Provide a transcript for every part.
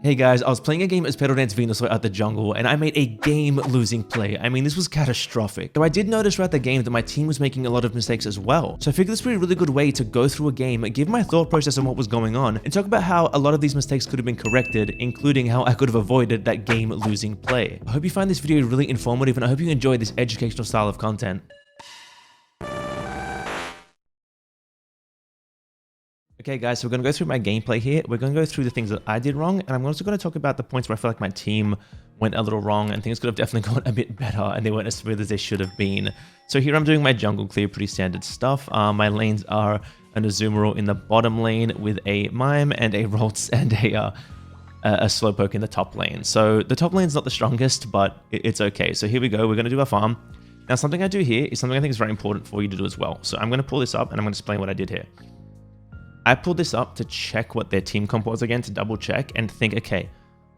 Hey guys, I was playing a game as Pedal Dance Venusaur at the jungle, and I made a game-losing play. I mean, this was catastrophic. Though I did notice throughout the game that my team was making a lot of mistakes as well. So I figured this would be a really good way to go through a game, give my thought process on what was going on, and talk about how a lot of these mistakes could have been corrected, including how I could have avoided that game-losing play. I hope you find this video really informative, and I hope you enjoy this educational style of content. Okay guys, so we're going to go through my gameplay here. We're going to go through the things that I did wrong, and I'm also going to talk about the points where I feel like my team went a little wrong and things could have definitely gone a bit better and they weren't as smooth as they should have been. So here I'm doing my jungle clear, pretty standard stuff. My lanes are an Azumarill in the bottom lane with a Mime and a Ralts and a Slowpoke in the top lane. So the top lane's not the strongest, but it's okay. So here we go, we're going to do our farm. Now something I do here is something I think is very important for you to do as well. So I'm going to pull this up and I'm going to explain what I did here. I pulled this up to check what their team comp was again, to double check and think, okay,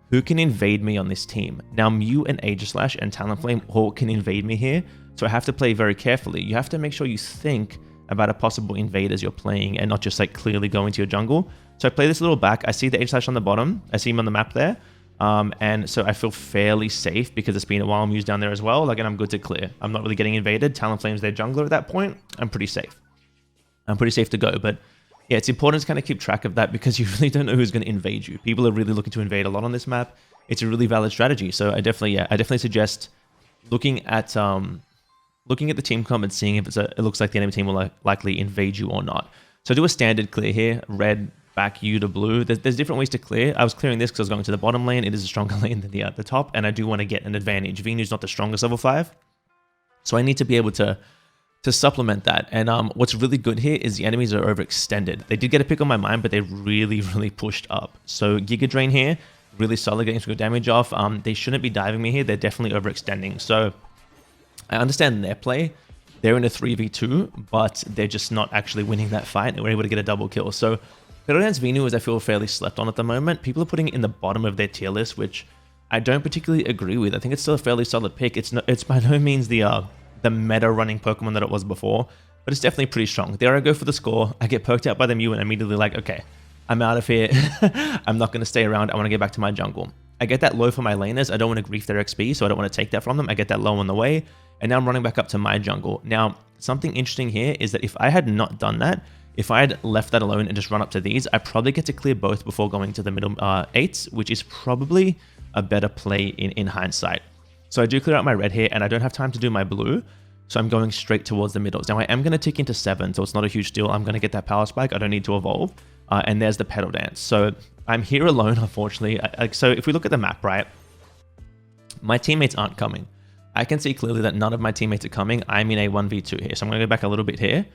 who can invade me on this team? Now Mew and Aegislash and Talonflame all can invade me here, so I have to play very carefully. You have to make sure you think about a possible invade as you're playing and not just like clearly go into your jungle. So I play this little back, I see the Aegislash on the bottom, I see him on the map there, and so I feel fairly safe because it's been a while. Mew's down there as well, like, and I'm good to clear. I'm not really getting invaded. Talonflame's their jungler at that point. I'm pretty safe. I'm pretty safe to go, but yeah, it's important to kind of keep track of that because you really don't know who's going to invade you. People are really looking to invade a lot on this map. It's a really valid strategy. So I definitely suggest looking at the team comp and seeing if it looks like the enemy team will likely invade you or not. So do a standard clear here, red back U to blue. There's different ways to clear. I was clearing this because I was going to the bottom lane. It is a stronger lane than the top, and I do want to get an advantage. Venu's not the strongest level 5, so I need to be able to supplement that. And what's really good here is the enemies are overextended. They did get a pick on my mind, but they really pushed up. So Giga Drain here, really solid, getting some good damage off. They shouldn't be diving me here. They're definitely overextending. So I understand their play. They're in a 3v2, but they're just not actually winning that fight, and we're able to get a double kill. So Pedal Dance Venu is, I feel, fairly slept on at the moment. People are putting it in the bottom of their tier list, which I don't particularly agree with. I think it's still a fairly solid pick. It's by no means the meta running Pokemon that it was before, but it's definitely pretty strong. There I go for the score. I get poked out by the Mew and immediately like, okay, I'm out of here. I'm not going to stay around. I want to get back to my jungle. I get that low for my laners. I don't want to grief their XP, so I don't want to take that from them. I get that low on the way, and now I'm running back up to my jungle. Now, something interesting here is that if I had not done that, if I had left that alone and just run up to these, I probably get to clear both before going to the middle 8s, which is probably a better play in hindsight. So I do clear out my red here, and I don't have time to do my blue, so I'm going straight towards the middles. Now I am going to tick into 7, so it's not a huge deal. I'm going to get that power spike. I don't need to evolve. And there's the Pedal Dance. So I'm here alone, unfortunately. So if we look at the map, right, my teammates aren't coming. I can see clearly that none of my teammates are coming. I'm in a 1v2 here, so I'm going to go back a little bit here.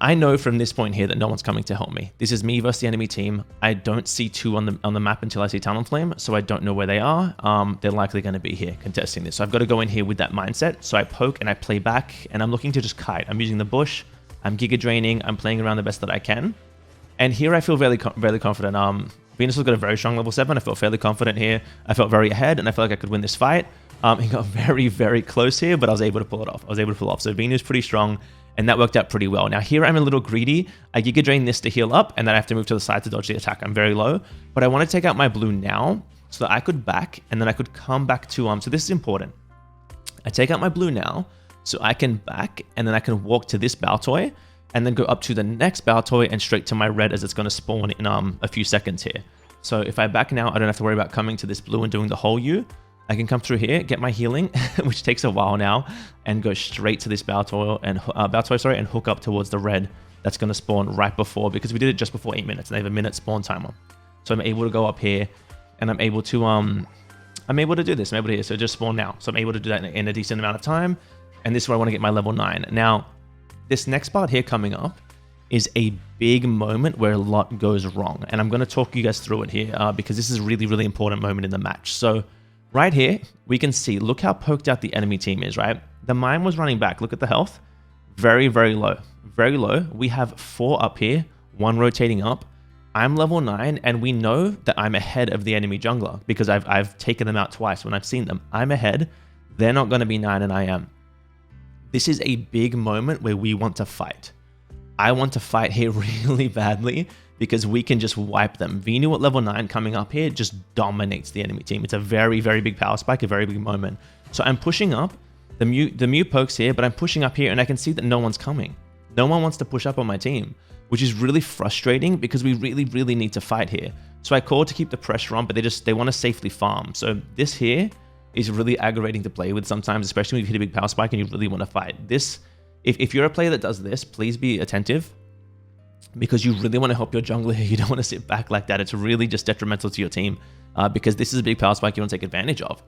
I know from this point here that no one's coming to help me. This is me versus the enemy team. I don't see 2 on the map until I see Talonflame, so I don't know where they are. They're likely going to be here contesting this. So I've got to go in here with that mindset. So I poke and I play back, and I'm looking to just kite. I'm using the bush. I'm Giga Draining. I'm playing around the best that I can. And here I feel very confident. Venusaur's got a very strong level 7. I felt fairly confident here. I felt very ahead, and I felt like I could win this fight. He got very close here, but I was able to pull it off. So Venu's pretty strong, and that worked out pretty well. Now here I'm a little greedy. I Giga Drain this to heal up, and then I have to move to the side to dodge the attack. I'm very low, but I want to take out my blue now so that I could back, and then I could come back to, so this is important. I take out my blue now, so I can back, and then I can walk to this Baltoy, and then go up to the next Baltoy and straight to my red as it's going to spawn in a few seconds here. So if I back now, I don't have to worry about coming to this blue and doing the whole U. I can come through here, get my healing, which takes a while now, and go straight to this Baltoy and hook up towards the red that's going to spawn right before, because we did it just before 8 minutes, and they have a minute spawn timer. So I'm able to go up here, and I'm able to do this. I'm able to, so just spawn now. So I'm able to do that in a decent amount of time, and this is where I want to get my level 9. Now, this next part here coming up is a big moment where a lot goes wrong, and I'm going to talk you guys through it here because this is a really important moment in the match. So right here, we can see, look how poked out the enemy team is, right? The Mime was running back. Look at the health. Very low. Very low. We have 4 up here, 1 rotating up. I'm level 9, and we know that I'm ahead of the enemy jungler because I've taken them out twice when I've seen them. I'm ahead. They're not going to be 9, and I am. This is a big moment where we want to fight. I want to fight here really badly because we can just wipe them. Venu at level 9 coming up here just dominates the enemy team. It's a very, very big power spike, a very big moment. So I'm pushing up. The Mew pokes here, but I'm pushing up here and I can see that no one's coming. No one wants to push up on my team, which is really frustrating because we really, really need to fight here. So I call to keep the pressure on, but they want to safely farm. So this here is really aggravating to play with sometimes, especially when you hit a big power spike and you really want to fight. This, if you're a player that does this, please be attentive because you really want to help your jungler here. You don't want to sit back like that. It's really just detrimental to your team because this is a big power spike you want to take advantage of.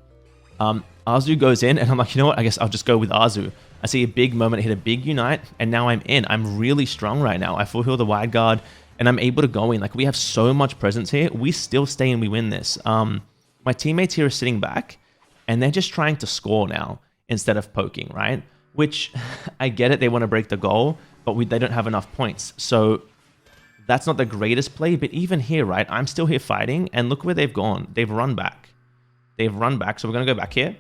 Azu goes in and I'm like, you know what? I guess I'll just go with Azu. I see a big moment, hit a big unite, and now I'm in. I'm really strong right now. I full heal the wide guard, and I'm able to go in. Like, we have so much presence here. We still stay and we win this. My teammates here are sitting back, and they're just trying to score now instead of poking, right? Which, I get it, they want to break the goal, but they don't have enough points. So that's not the greatest play, but even here, right, I'm still here fighting, and look where they've gone. They've run back. They've run back, so we're going to go back here.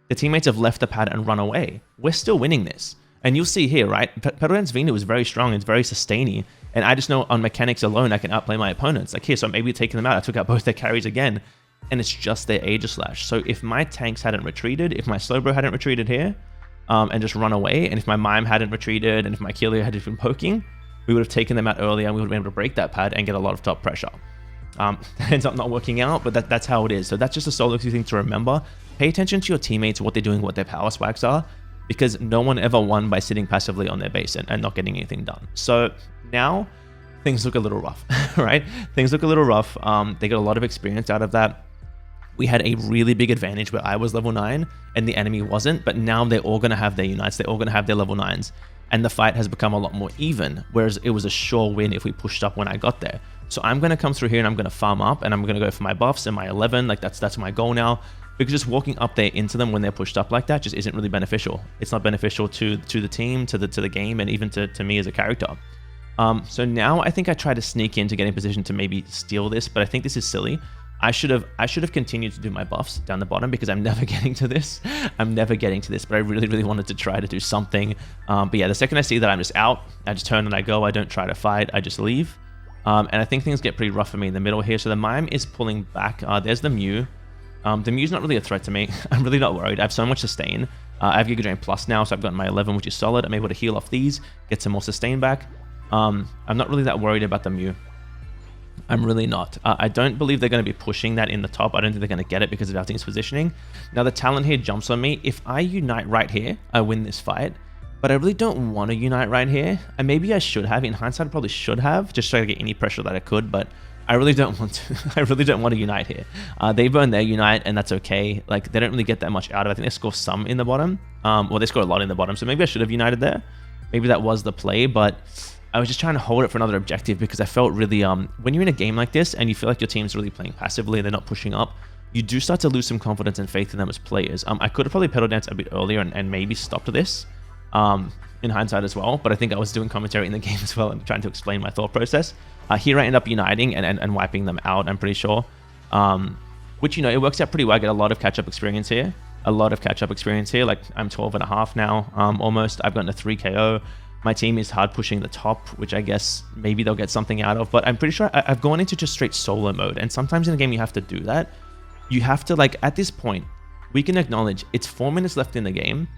The teammates have left the pad and run away. We're still winning this. And you'll see here, right? Pedoran's Venu is very strong. It's very sustaining. And I just know on mechanics alone, I can outplay my opponents. Like here, so I'm maybe taking them out. I took out both their carries again. And it's just their Aegislash. So if my tanks hadn't retreated, if my Slowbro hadn't retreated here, and just run away, and if my Mime hadn't retreated, and if my Keeler hadn't been poking, we would have taken them out earlier, and we would have been able to break that pad and get a lot of top pressure. That ends up not working out, but that's how it is. So that's just a solo queue thing to remember. Pay attention to your teammates, what they're doing, what their power spikes are, because no one ever won by sitting passively on their base and not getting anything done. So now things look a little rough, right? Things look a little rough. They got a lot of experience out of that. We had a really big advantage where I was level 9 and the enemy wasn't, but now they're all going to have their unites. They're all going to have their level 9s. And the fight has become a lot more even, whereas it was a sure win if we pushed up when I got there. So I'm going to come through here and I'm going to farm up and I'm going to go for my buffs and my 11. Like that's my goal now. Because just walking up there into them when they're pushed up like that just isn't really beneficial. It's not beneficial to the team, to the game, and even to me as a character. So now I think I try to sneak in to get in position to maybe steal this, but I think this is silly. I should have continued to do my buffs down the bottom because I'm never getting to this. I'm never getting to this, but I really, really wanted to try to do something. But yeah, the second I see that I'm just out, I just turn and I go. I don't try to fight. I just leave. And I think things get pretty rough for me in the middle here. So the Mime is pulling back. There's the Mew. The Mew's not really a threat to me. I'm really not worried. I have so much sustain. I have Giga Drain Plus now, so I've gotten my 11, which is solid. I'm able to heal off these, get some more sustain back. I'm not really that worried about the Mew. I'm really not. I don't believe they're going to be pushing that in the top. I don't think they're going to get it because of our team's positioning. Now the talent here jumps on me. If I unite right here, I win this fight. But I really don't want to unite right here. And maybe I should have. In hindsight, I probably should have. Just try to get any pressure that I could. But I really don't want to. I really don't want to unite here. They burn their unite, and that's okay. Like, they don't really get that much out of it. I think they score some in the bottom. Well, they score a lot in the bottom. So maybe I should have united there. Maybe that was the play. But I was just trying to hold it for another objective because I felt really... when you're in a game like this and you feel like your team's really playing passively and they're not pushing up, you do start to lose some confidence and faith in them as players. I could have probably pedal danced a bit earlier and maybe stopped this. In hindsight as well, but I think I was doing commentary in the game as well and trying to explain my thought process. Here I end up uniting and wiping them out, I'm pretty sure. Which, you know, it works out pretty well. I get a lot of catch-up experience here. Like, I'm 12.5 now, almost. I've gotten a 3 KO. My team is hard pushing the top, which I guess maybe they'll get something out of, but I'm pretty sure I've gone into just straight solo mode, and sometimes in the game you have to do that. You have to, like, at this point, we can acknowledge it's 4 minutes left in the game.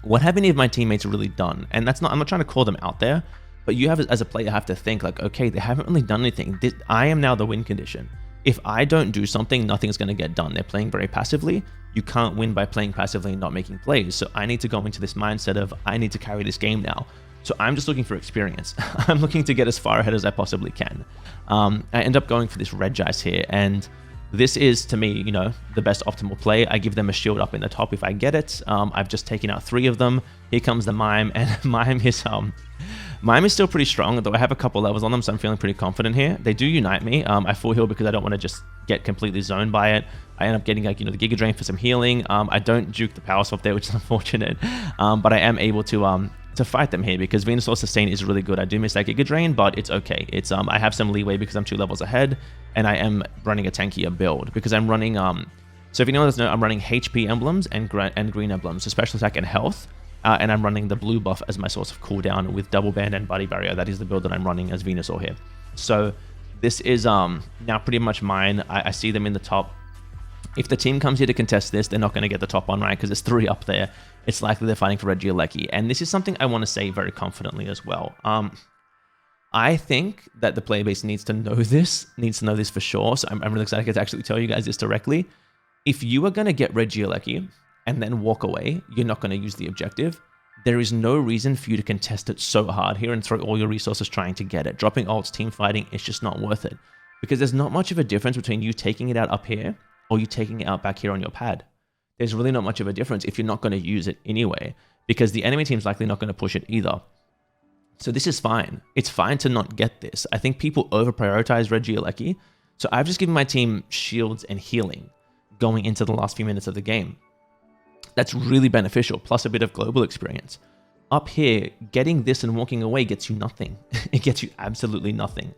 What have any of my teammates really done? And that's not, I'm not trying to call them out there, but you have, as a player, have to think like, okay, they haven't really done anything. I am now the win condition. If I don't do something, nothing's going to get done. They're playing very passively. You can't win by playing passively and not making plays. So I need to go into this mindset of, I need to carry this game now. So I'm just looking for experience. I'm looking to get as far ahead as I possibly can. I end up going for this Red Jice here, and this is, to me, you know, the best optimal play. I give them a shield up in the top if I get it. I've just taken out 3 of them. Here comes the Mime, and Mime is still pretty strong, though I have a couple levels on them, so I'm feeling pretty confident here. They do unite me. I full heal because I don't want to just get completely zoned by it. I end up getting, like, you know, the Giga Drain for some healing. I don't juke the power swap there, which is unfortunate, but I am able to fight them here because Venusaur Sustain is really good. I do miss that Giga Drain, but it's okay. It's I have some leeway because I'm 2 levels ahead, and I am running a tankier build because I'm running so if anyone doesn't know, I'm running HP emblems and green emblems, so special attack and health. and I'm running the blue buff as my source of cooldown with double band and body barrier. That is the build that I'm running as Venusaur here. So this is now pretty much mine. I see them in the top. If the team comes here to contest this, they're not going to get the top one, right? Because there's 3 up there. It's likely they're fighting for Regieleki. And this is something I want to say very confidently as well. I think that the player base needs to know this for sure. So I'm really excited to actually tell you guys this directly. If you are going to get Regieleki and then walk away, you're not going to use the objective. There is no reason for you to contest it so hard here and throw all your resources trying to get it. Dropping ults, team fighting, it's just not worth it. Because there's not much of a difference between you taking it out up here or you taking it out back here on your pad. There's really not much of a difference if you're not going to use it anyway, because the enemy team's likely not going to push it either. So this is fine. It's fine to not get this. I think people over-prioritize Regieleki. So I've just given my team shields and healing going into the last few minutes of the game. That's really beneficial, plus a bit of global experience. Up here, getting this and walking away gets you nothing. It gets you absolutely nothing.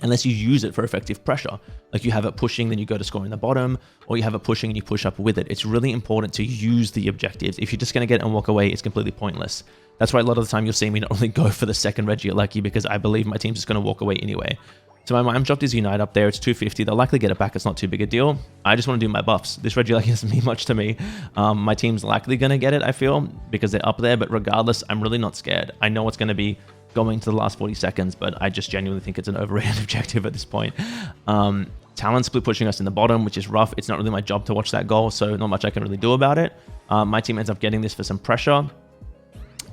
Unless you use it for effective pressure. Like you have it pushing, then you go to score in the bottom, or you have it pushing and you push up with it. It's really important to use the objectives. If you're just going to get it and walk away, it's completely pointless. That's why a lot of the time you'll see me not only go for the second Regieleki, because I believe my team's just going to walk away anyway. So my mime dropped his Unite up there. It's 250. They'll likely get it back. It's not too big a deal. I just want to do my buffs. This Regieleki doesn't mean much to me. My team's likely going to get it, I feel, because they're up there. But regardless, I'm really not scared. I know it's going to be going to the last 40 seconds, but I just genuinely think it's an overrated objective at this point. Talon split pushing us in the bottom, which is rough. It's not really my job to watch that goal, so not much I can really do about it. My team ends up getting this for some pressure.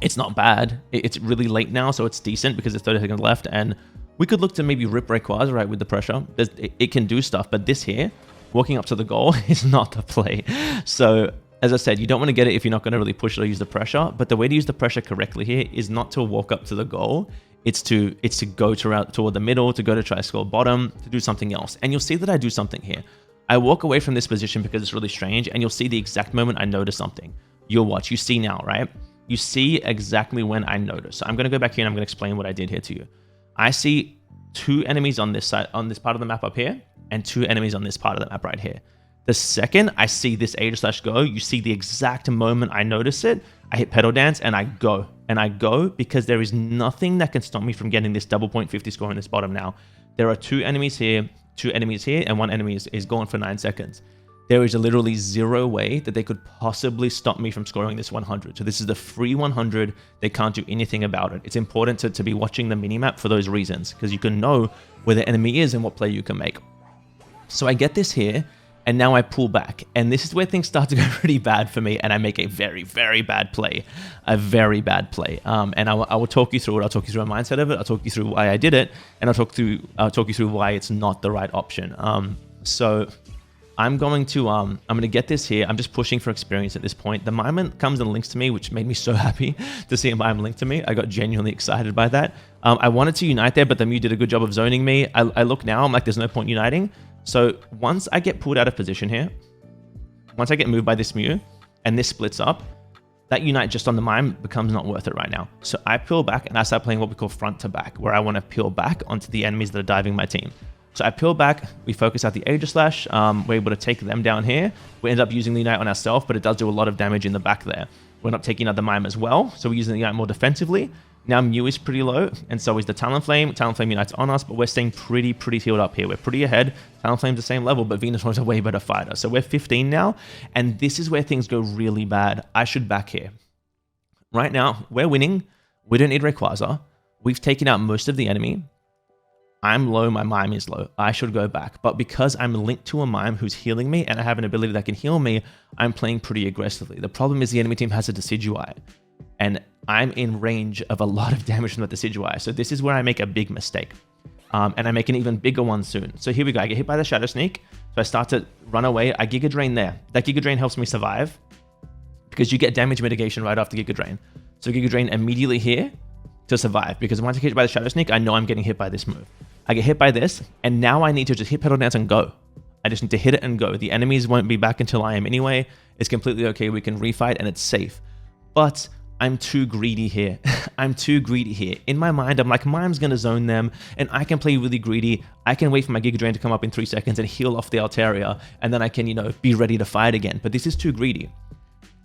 It's not bad. It's really late now, so it's decent because there's 30 seconds left, and we could look to maybe rip Rayquaza right with the pressure. It can do stuff, but this here, walking up to the goal, is not the play. So as I said, you don't want to get it if you're not going to really push it or use the pressure. But the way to use the pressure correctly here is not to walk up to the goal. It's to go toward the middle, to go to try to score bottom, to do something else. And you'll see that I do something here. I walk away from this position because it's really strange, and you'll see the exact moment I notice something. You'll watch. You see now, right? You see exactly when I notice. So I'm going to go back here and I'm going to explain what I did here to you. I see 2 enemies on this side, on this part of the map up here, and 2 enemies on this part of the map right here. The second I see this A/go, you see the exact moment I notice it, I hit pedal dance and I go. And I go because there is nothing that can stop me from getting this double point 50 score in this bottom now. There are 2 enemies here, 2 enemies here, and 1 enemy is gone for 9 seconds. There is literally 0 way that they could possibly stop me from scoring this 100. So this is the free 100. They can't do anything about it. It's important to be watching the minimap for those reasons, because you can know where the enemy is and what play you can make. So I get this here, and now I pull back. And this is where things start to go pretty bad for me, and I make a very, very bad play. A very bad play. And I will talk you through it. I'll talk you through a mindset of it. I'll talk you through why I did it, and I'll talk you through why it's not the right option. So I'm going to get this here. I'm just pushing for experience at this point. The mime comes and links to me, which made me so happy to see a mime link to me. I got genuinely excited by that. I wanted to unite there, but the Mew did a good job of zoning me. I look now, I'm like, there's no point uniting. So once I get pulled out of position here, once I get moved by this Mew, and this splits up, that unite just on the mime becomes not worth it right now. So I peel back and I start playing what we call front to back, where I want to peel back onto the enemies that are diving my team. So I peel back, we focus out the Aegislash, we're able to take them down here. We end up using the Unite on ourselves, but it does do a lot of damage in the back there. We end up taking out the Mime as well, so we're using the Unite more defensively. Now Mew is pretty low, and so is the Talonflame. Talonflame Unites on us, but we're staying pretty healed up here. We're pretty ahead. Talonflame's the same level, but Venusaur's a way better fighter. So we're 15 now, and this is where things go really bad. I should back here. Right now, we're winning. We don't need Rayquaza. We've taken out most of the enemy. I'm low, my Mime is low. I should go back. But because I'm linked to a Mime who's healing me and I have an ability that can heal me, I'm playing pretty aggressively. The problem is the enemy team has a Decidueye, and I'm in range of a lot of damage from that Decidueye. So this is where I make a big mistake. And I make an even bigger one soon. So here we go. I get hit by the Shadow Sneak. So I start to run away. I Giga Drain there. That Giga Drain helps me survive because you get damage mitigation right after Giga Drain. So Giga Drain immediately here to survive, because once I get hit by the Shadow Sneak, I know I'm getting hit by this move. I get hit by this, and now I need to just hit Pedal Dance and go. I just need to hit it and go. The enemies won't be back until I am anyway. It's completely okay. We can refight, and it's safe. But I'm too greedy here. I'm too greedy here. In my mind, I'm like, Mime's going to zone them, and I can play really greedy. I can wait for my Giga Drain to come up in 3 seconds and heal off the Altaria, and then I can, be ready to fight again. But this is too greedy.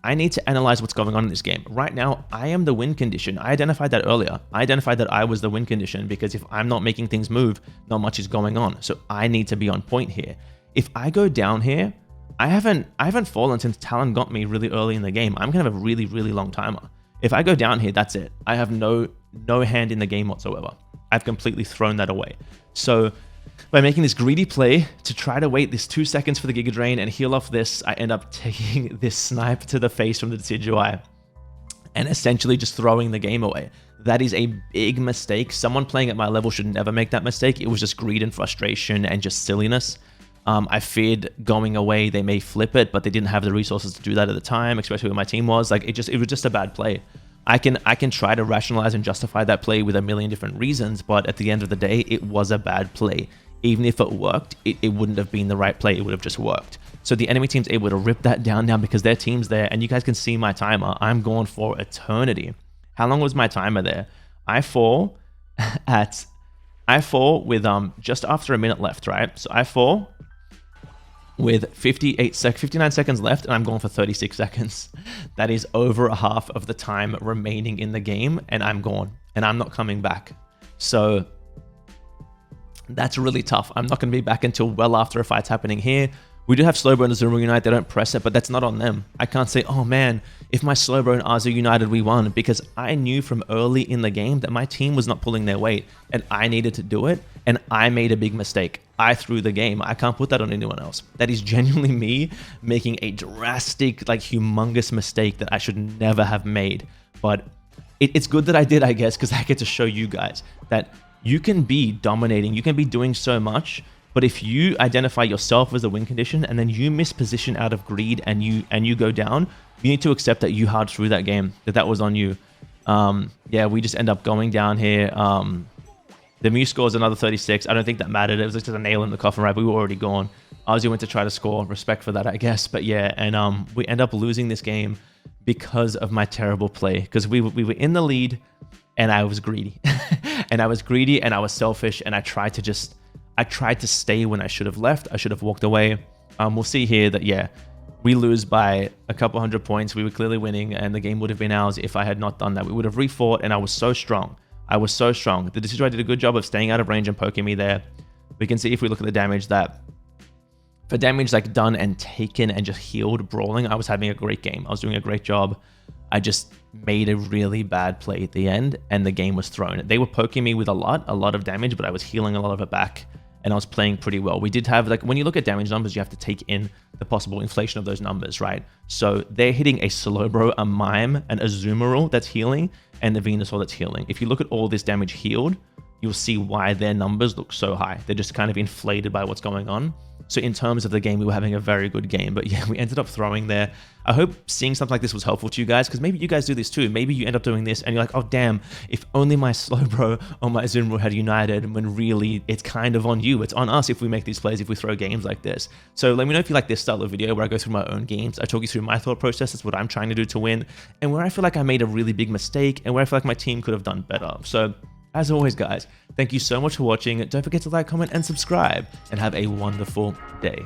I need to analyze what's going on in this game. Right now, I am the win condition. I identified that earlier. I identified that I was the win condition because if I'm not making things move, not much is going on. So I need to be on point here. If I go down here, I haven't fallen since Talon got me really early in the game. I'm gonna have a really, really long timer. If I go down here, that's it. I have no hand in the game whatsoever. I've completely thrown that away. So by making this greedy play to try to wait this 2 seconds for the Giga Drain and heal off this, I end up taking this snipe to the face from the Decidueye and essentially just throwing the game away. That is a big mistake. Someone playing at my level should never make that mistake. It was just greed and frustration and just silliness. I feared going away, they may flip it, but they didn't have the resources to do that at the time, especially when my team was. Like, it was just a bad play. I can try to rationalize and justify that play with a million different reasons, but at the end of the day, it was a bad play. Even if it worked, it wouldn't have been the right play. It would have just worked. So the enemy team's able to rip that down now because their team's there, and you guys can see my timer. I'm going for eternity. How long was my timer there? I fall with just after a minute left, right? So I fall with 59 seconds left, and I'm going for 36 seconds. That is over half of the time remaining in the game, and I'm gone, and I'm not coming back. So that's really tough. I'm not going to be back until well after a fight's happening here. We do have Slowbro and Azumarill Unite. They don't press it, but that's not on them. I can't say, oh man, if my Slowbro and Azu united, we won, because I knew from early in the game that my team was not pulling their weight, and I needed to do it, and I made a big mistake. I threw the game. I can't put that on anyone else. That is genuinely me making a drastic, like humongous mistake that I should never have made. But it's good that I did, I guess, because I get to show you guys that you can be dominating, you can be doing so much, but if you identify yourself as a win condition and then you miss position out of greed and you go down, you need to accept that you hard through that game, that was on you. Yeah, we just end up going down here. The Mew scores another 36. I don't think that mattered. It was just a nail in the coffin, right? But we were already gone. Ozzy went to try to score. Respect for that, I guess. But yeah, and we end up losing this game because of my terrible play. Because we were in the lead, and I was greedy. And I was greedy, and I was selfish, and I tried to stay when I should have left. I should have walked away. We'll see here that, yeah, we lose by a couple hundred points. We were clearly winning, and the game would have been ours if I had not done that. We would have refought, and I was so strong. I was so strong. The Decidueye did a good job of staying out of range and poking me there. We can see if we look at the damage that for damage like done and taken and just healed brawling, I was having a great game. I was doing a great job. I just made a really bad play at the end, and the game was thrown. They were poking me with a lot of damage, but I was healing a lot of it back, and I was playing pretty well. We did have, like, when you look at damage numbers, you have to take in the possible inflation of those numbers, right? So they're hitting a Slowbro, a Mime, and a Azumarill that's healing, and the Venusaur that's healing. If you look at all this damage healed, you'll see why their numbers look so high. They're just kind of inflated by what's going on. So in terms of the game, we were having a very good game. But yeah, we ended up throwing there. I hope seeing something like this was helpful to you guys, because maybe you guys do this too. Maybe you end up doing this and you're like, oh damn, if only my Slowbro or my Azumarill had united, when really it's kind of on you. It's on us if we make these plays, if we throw games like this. So let me know if you like this style of video where I go through my own games. I talk you through my thought process. That's what I'm trying to do to win. And where I feel like I made a really big mistake and where I feel like my team could have done better. So as always, guys, thank you so much for watching. Don't forget to like, comment, and subscribe, and have a wonderful day.